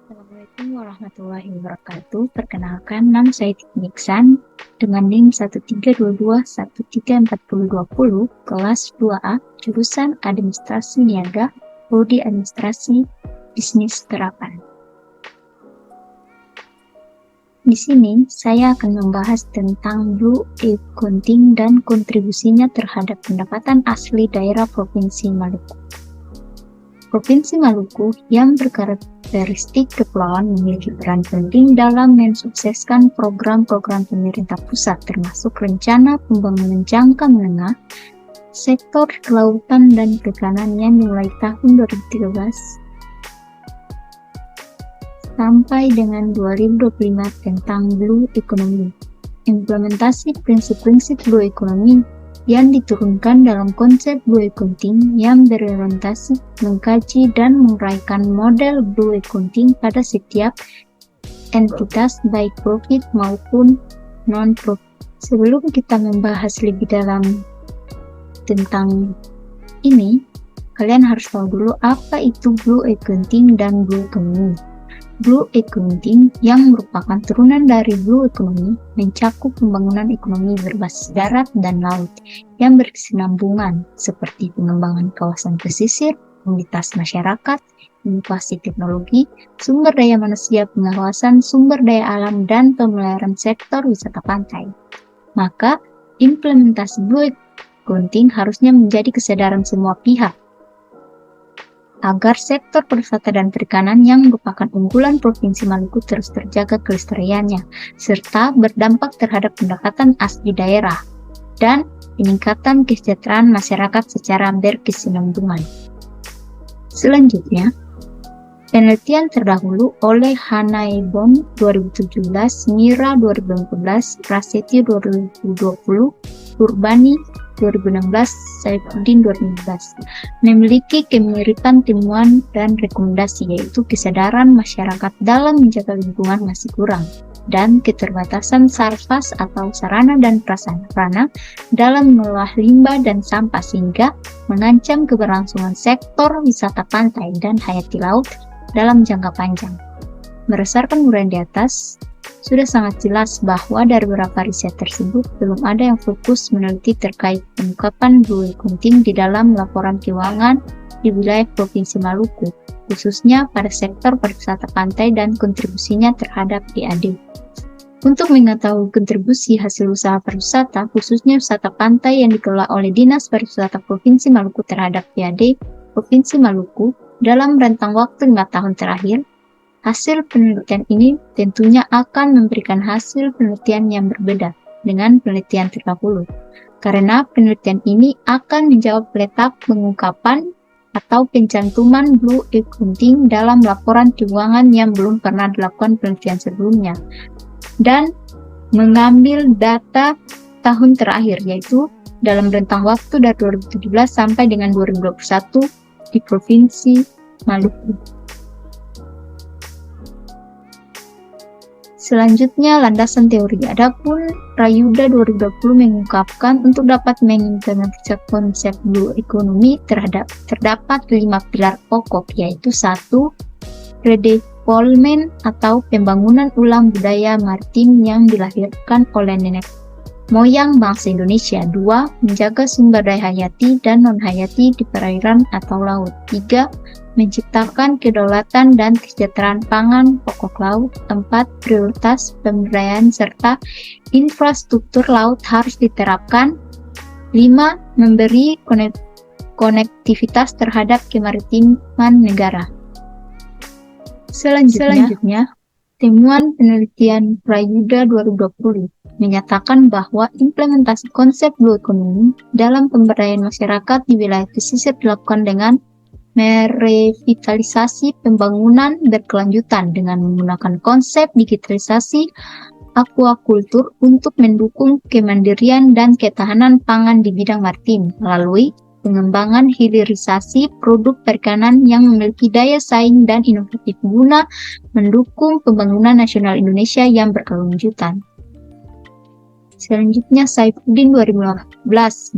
Assalamualaikum warahmatullahi wabarakatuh. Perkenalkan, nama saya Titi Niksan dengan NIM 1322134020, kelas 2A, jurusan Administrasi Niaga, Prodi Administrasi Bisnis Terapan. Di sini, saya akan membahas tentang Blue Accounting dan kontribusinya terhadap pendapatan asli daerah Provinsi Maluku. Provinsi Maluku yang berkarakteristik kepulauan memiliki peran penting dalam mensukseskan program-program pemerintah pusat termasuk Rencana Pembangunan Jangka Menengah Sektor Kelautan dan Perikanan yang dimulai tahun 2013 sampai dengan 2025 tentang Blue Economy. Implementasi prinsip-prinsip Blue Economy yang diturunkan dalam konsep Blue Accounting yang berorientasi mengkaji dan menguraikan model Blue Accounting pada setiap entitas baik profit maupun non-profit. Sebelum kita membahas lebih dalam tentang ini, kalian harus tahu dulu apa itu Blue Accounting dan Blue Economy. Blue Accounting yang merupakan turunan dari Blue Economy mencakup pembangunan ekonomi berbasis darat dan laut yang berkesinambungan seperti pengembangan kawasan pesisir, mobilitas masyarakat, inovasi teknologi, sumber daya manusia, pengawasan sumber daya alam, dan pemeliharaan sektor wisata pantai. Maka, implementasi Blue Accounting harusnya menjadi kesadaran semua pihak agar sektor pariwisata dan perikanan yang merupakan unggulan Provinsi Maluku terus terjaga kelestariannya, serta berdampak terhadap pendapatan asli daerah dan peningkatan kesejahteraan masyarakat secara berkesinambungan. Selanjutnya, penelitian terdahulu oleh Hanaebon 2017, Mira 2014, Prasetyo 2020, Urbani 2016, Saifuddin 2016 memiliki kemiripan temuan dan rekomendasi, yaitu kesadaran masyarakat dalam menjaga lingkungan masih kurang dan keterbatasan sarfas atau sarana dan prasarana dalam mengolah limbah dan sampah sehingga mengancam keberlangsungan sektor wisata pantai dan hayati laut dalam jangka panjang. Berdasarkan uraian di atas, sudah sangat jelas bahwa dari beberapa riset tersebut belum ada yang fokus meneliti terkait pengungkapan Blue Accounting di dalam laporan keuangan di wilayah Provinsi Maluku, khususnya pada sektor pariwisata pantai dan kontribusinya terhadap PAD. Untuk mengetahui kontribusi hasil usaha pariwisata, khususnya wisata pantai yang dikelola oleh Dinas Pariwisata Provinsi Maluku terhadap PAD Provinsi Maluku dalam rentang waktu 5 tahun terakhir, hasil penelitian ini tentunya akan memberikan hasil penelitian yang berbeda dengan penelitian terdahulu, karena penelitian ini akan menjawab letak pengungkapan atau pencantuman Blue Accounting dalam laporan keuangan yang belum pernah dilakukan penelitian sebelumnya, dan mengambil data tahun terakhir, yaitu dalam rentang waktu dari 2017 sampai dengan 2021 di Provinsi Maluku. Selanjutnya, landasan teori. Adapun Prayuda 2020 mengungkapkan untuk dapat mengimplementasikan konsep Blue Economy terdapat 5 pilar pokok, yaitu 1. Redevelopment atau pembangunan ulang budaya maritim yang dilahirkan oleh nenek moyang bangsa Indonesia. 2. Menjaga sumber daya hayati dan non-hayati di perairan atau laut. 3. Menciptakan kedaulatan dan kesejahteraan pangan pokok laut. 4. Prioritas pemberdayaan serta infrastruktur laut harus diterapkan. 5. Memberi konektivitas terhadap kemaritiman negara. Selanjutnya, temuan penelitian Prayuda 2020 menyatakan bahwa implementasi konsep Blue Economy dalam pemberdayaan masyarakat di wilayah pesisir dilakukan dengan merevitalisasi pembangunan berkelanjutan dengan menggunakan konsep digitalisasi aquaculture untuk mendukung kemandirian dan ketahanan pangan di bidang maritim melalui pengembangan hilirisasi produk perikanan yang memiliki daya saing dan inovatif guna mendukung pembangunan nasional Indonesia yang berkelanjutan. Selanjutnya, Saifuddin 2015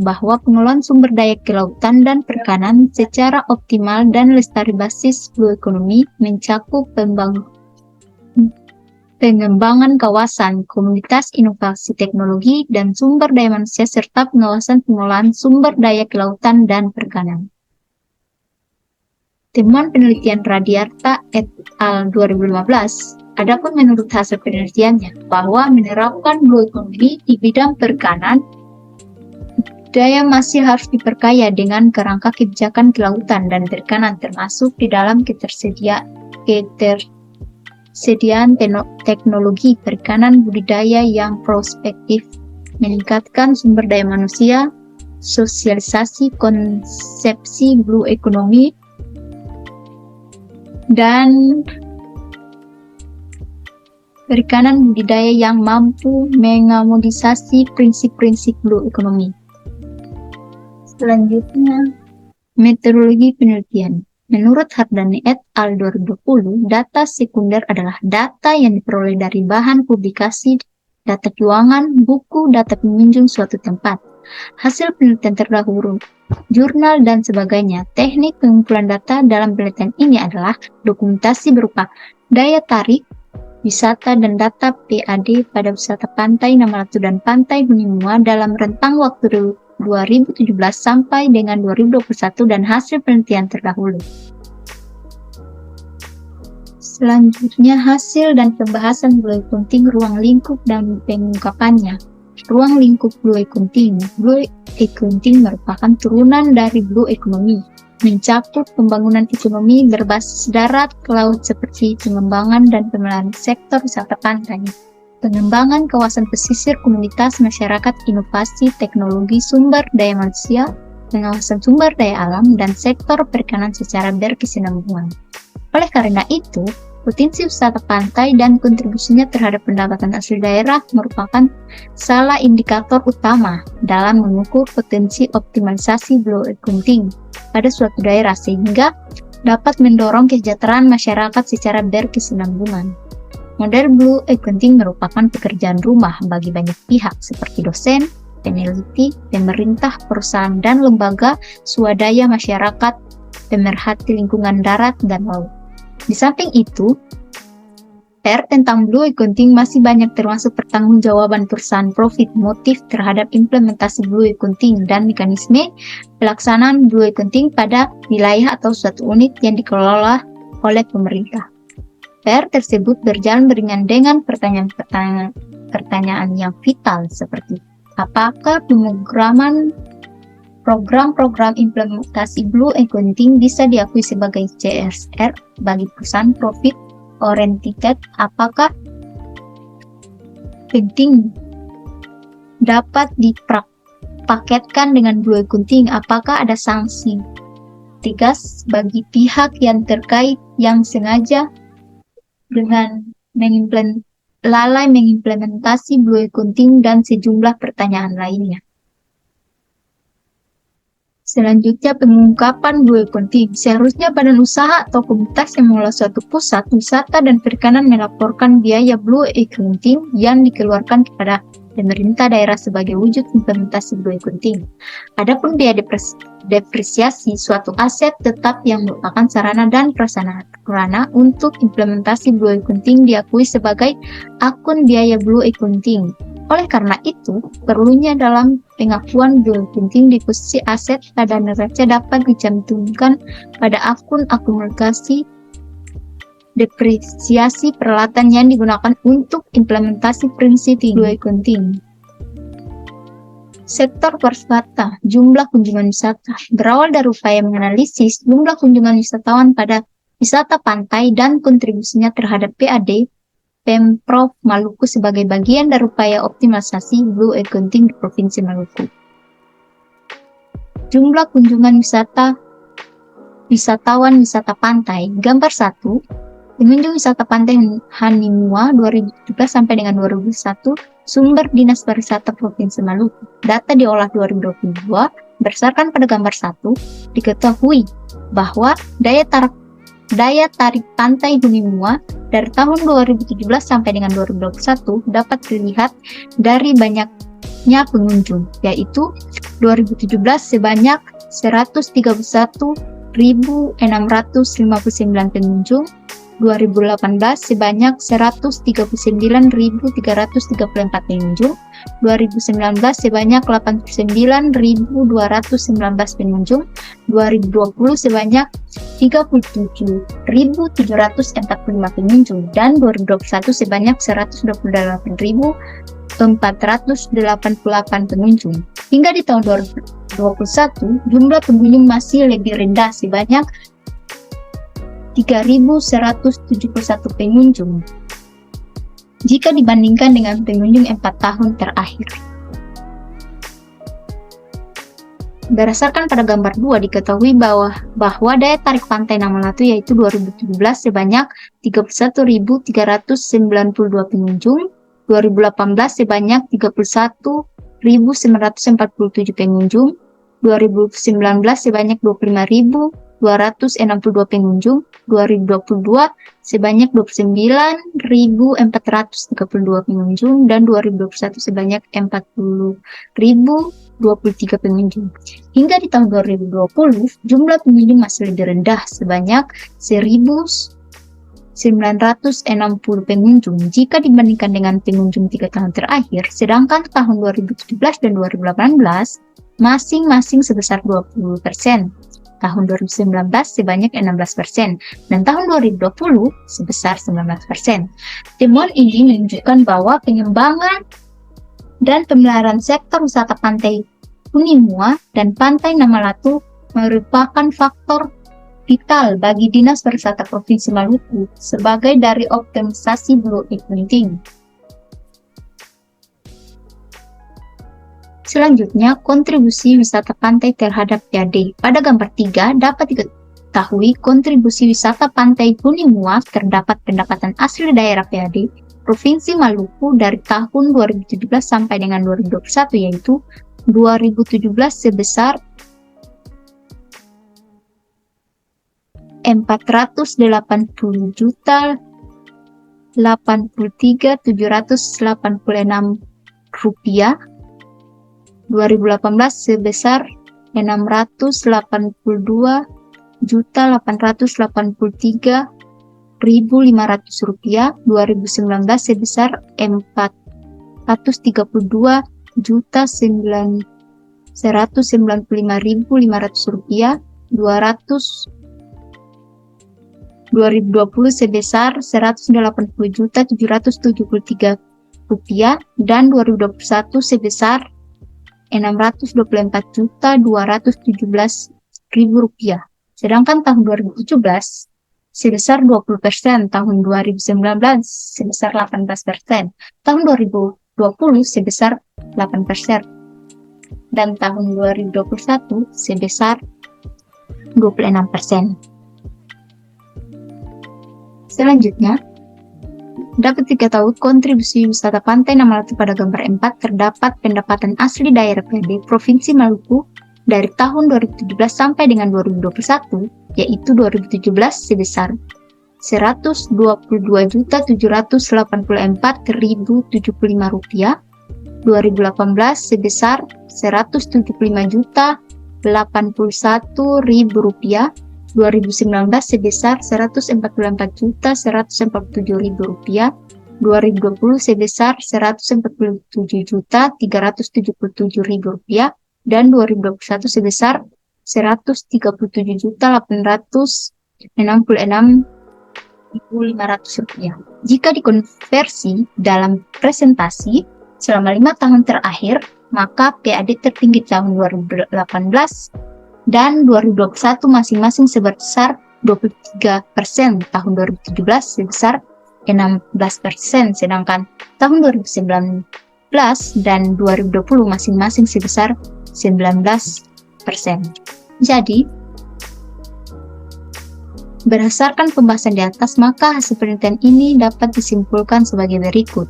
bahwa pengelolaan sumber daya kelautan dan perikanan secara optimal dan lestari basis Blue Economy mencakup pengembangan kawasan, komunitas inovasi teknologi dan sumber daya manusia, serta pengawasan pengelolaan sumber daya kelautan dan perikanan. Temuan penelitian Radiarta et al. 2015, adapun menurut hasil penelitiannya, bahwa menerapkan blue economy di bidang perikanan, daya masih harus diperkaya dengan kerangka kebijakan kelautan dan perikanan, termasuk di dalam ketersediaan teknologi perikanan budidaya yang prospektif, meningkatkan sumber daya manusia, sosialisasi konsepsi blue economy, dan perikanan budidaya yang mampu mengakomodasi prinsip-prinsip blue economy. Selanjutnya, metodologi penelitian. Menurut Hardani et al. 2020, data sekunder adalah data yang diperoleh dari bahan publikasi, data keuangan, buku, data pengunjung suatu tempat, hasil penelitian terdahulu, jurnal, dan sebagainya. Teknik pengumpulan data dalam penelitian ini adalah dokumentasi berupa daya tarik wisata dan data PAD pada wisata pantai Namaratu dan pantai Hunimua dalam rentang waktu 2017 sampai dengan 2021 dan hasil penelitian terdahulu. Selanjutnya, hasil dan pembahasan blue accounting, ruang lingkup dan pengungkapannya. Ruang lingkup blue accounting. Blue accounting merupakan turunan dari blue economy, mencakup pembangunan ekonomi berbasis darat ke laut seperti pengembangan dan pemeliharaan sektor wisata pantai, pengembangan kawasan pesisir, komunitas masyarakat, inovasi teknologi sumber daya manusia, pengawasan sumber daya alam, dan sektor perikanan secara berkesinambungan. Oleh karena itu, potensi wisata pantai dan kontribusinya terhadap pendapatan asli daerah merupakan salah indikator utama dalam mengukur potensi optimalisasi blue accounting pada suatu daerah, sehingga dapat mendorong kesejahteraan masyarakat secara berkesinambungan. Model blue accounting merupakan pekerjaan rumah bagi banyak pihak seperti dosen, peneliti, pemerintah, perusahaan, dan lembaga swadaya masyarakat, pemerhati lingkungan darat dan laut. Di samping itu, PR tentang blue accounting masih banyak, termasuk pertanggungjawaban perusahaan profit motif terhadap implementasi blue accounting dan mekanisme pelaksanaan blue accounting pada wilayah atau suatu unit yang dikelola oleh pemerintah. PR tersebut berjalan beriringan dengan pertanyaan yang vital seperti apakah program-program implementasi blue accounting bisa diakui sebagai CSR bagi perusahaan profit oriented, apakah penting dapat dipaketkan dengan blue accounting, apakah ada sanksi tegas bagi pihak yang terkait yang sengaja dengan lalai mengimplementasi blue accounting, dan sejumlah pertanyaan lainnya. Selanjutnya, pengungkapan blue accounting. Seharusnya badan usaha atau komunitas yang mengelola suatu pusat wisata dan perikanan melaporkan biaya blue accounting yang dikeluarkan kepada pemerintah daerah sebagai wujud implementasi blue accounting. Adapun biaya depresiasi suatu aset tetap yang merupakan sarana dan prasarana untuk implementasi blue accounting diakui sebagai akun biaya blue accounting. Oleh karena itu, perlunya dalam pengakuan blue accounting di posisi aset pada neraca dapat dicantumkan pada akun akumulasi depresiasi peralatan yang digunakan untuk implementasi prinsip blue accounting. Sektor pariwisata, jumlah kunjungan wisata berawal dari upaya menganalisis jumlah kunjungan wisatawan pada wisata pantai dan kontribusinya terhadap PAD Pemprov Maluku sebagai bagian dari upaya optimalisasi blue accounting di Provinsi Maluku. Jumlah kunjungan wisatawan wisata pantai. Gambar 1. Pengunjung wisata pantai Hanimua 2017 sampai dengan 2021, sumber Dinas Pariwisata Provinsi Maluku. Data diolah 2022, berdasarkan pada gambar 1, diketahui bahwa daya tarik pantai Hunimua dari tahun 2017 sampai dengan 2021 dapat dilihat dari banyaknya pengunjung, yaitu 2017 sebanyak 131.659 pengunjung, 2018 sebanyak 139.334 pengunjung, 2019 sebanyak 89.219 pengunjung, 2020 sebanyak 37.745 pengunjung, dan 2021 sebanyak 128.488 pengunjung. Hingga di tahun 2021, jumlah pengunjung masih lebih rendah sebanyak 3.171 pengunjung jika dibandingkan dengan pengunjung 4 tahun terakhir. Berdasarkan pada gambar 2 diketahui bahwa daya tarik pantai Nama Latu yaitu 2017 sebanyak 31.392 pengunjung, 2018 sebanyak 31.947 pengunjung, 2019 sebanyak 25.262 pengunjung, 2022 sebanyak 29.432 pengunjung, dan 2021 sebanyak 40.023 pengunjung. Hingga di tahun 2020, jumlah pengunjung masih lebih rendah sebanyak 1.960 pengunjung jika dibandingkan dengan pengunjung 3 tahun terakhir, sedangkan tahun 2017 dan 2018 masing-masing sebesar 20%. Tahun 2019 sebanyak 16%, dan tahun 2020 sebesar 19%. Temuan ini menunjukkan bahwa pengembangan dan pemeliharaan sektor wisata pantai Hunimua dan pantai Nama Latu merupakan faktor vital bagi Dinas Pariwisata Provinsi Maluku sebagai dari optimalisasi Blue Economy. Selanjutnya, kontribusi wisata pantai terhadap PAD. Pada gambar 3 dapat diketahui kontribusi wisata pantai Hunimua terdapat pendapatan asli daerah PAD Provinsi Maluku dari tahun 2017 sampai dengan 2021, yaitu 2017 sebesar 480.083.786 rupiah, 2018 sebesar 682.883.500 rupiah, 2019 sebesar 432.195.500 rupiah, 2020 sebesar 180.773 rupiah, dan 2021 sebesar 624.217.000 rupiah. Sedangkan tahun 2017 sebesar 20%, tahun 2019 sebesar 18%, tahun 2020 sebesar 8%, dan tahun 2021 sebesar 26%. Selanjutnya, dapat diketahui kontribusi wisata pantai Nama Latu pada gambar 4 terdapat pendapatan asli daerah PAD Provinsi Maluku dari tahun 2017 sampai dengan 2021, yaitu 2017 sebesar 122.784.075 rupiah, 2018 sebesar 175.081.000 rupiah, 2019 sebesar 144.147.000 rupiah, 2020 sebesar 147.377.000 rupiah, dan 2021 sebesar 137.866.500 rupiah. Jika dikonversi dalam presentasi selama 5 tahun terakhir, maka PAD tertinggi tahun 2018 dan 2021 masing-masing sebesar 23%, tahun 2017 sebesar 16%, sedangkan tahun 2019 dan 2020 masing-masing sebesar 19%. Jadi, berdasarkan pembahasan di atas, maka hasil penelitian ini dapat disimpulkan sebagai berikut.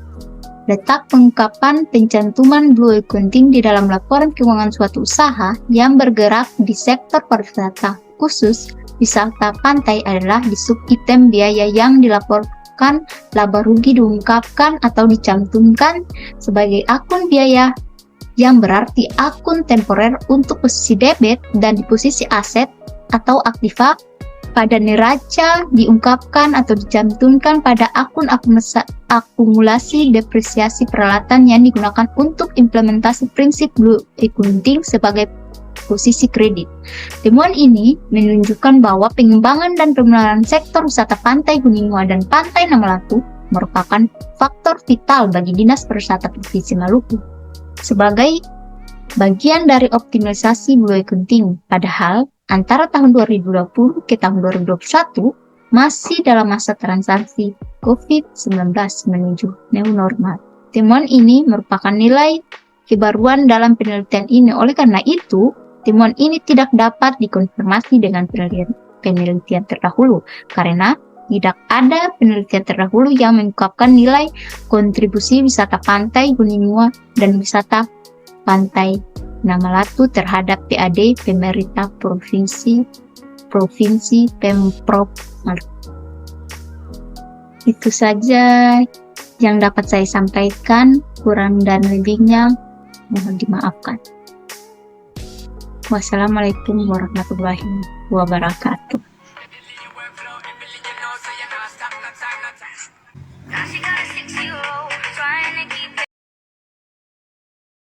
Letak pengungkapan pencantuman Blue Accounting di dalam laporan keuangan suatu usaha yang bergerak di sektor pariwisata khusus wisata pantai adalah di sub-item biaya yang dilaporkan laba rugi diungkapkan atau dicantumkan sebagai akun biaya, yang berarti akun temporer untuk posisi debit dan di posisi aset atau aktiva pada neraca diungkapkan atau dicantumkan pada akun-akun akumulasi depresiasi peralatan yang digunakan untuk implementasi prinsip Blue Accounting sebagai posisi kredit. Temuan ini menunjukkan bahwa pengembangan dan pengelolaan sektor wisata Pantai Gunung Mua dan Pantai Namalatu merupakan faktor vital bagi Dinas Pariwisata Provinsi Maluku sebagai bagian dari optimalisasi Blue Accounting. Padahal antara tahun 2020 ke tahun 2021 masih dalam masa transisi COVID-19 menuju new normal. Temuan ini merupakan nilai kebaruan dalam penelitian ini. Oleh karena itu, temuan ini tidak dapat dikonfirmasi dengan penelitian terdahulu karena tidak ada penelitian terdahulu yang mengungkapkan nilai kontribusi wisata pantai Gunung Mua dan wisata pantai Namalatu terhadap PAD pemerintah provinsi Pemprov Maluku. Itu saja yang dapat saya sampaikan, kurang dan lebihnya mohon dimaafkan. Wassalamualaikum warahmatullahi wabarakatuh. Now she got a 6-year-old.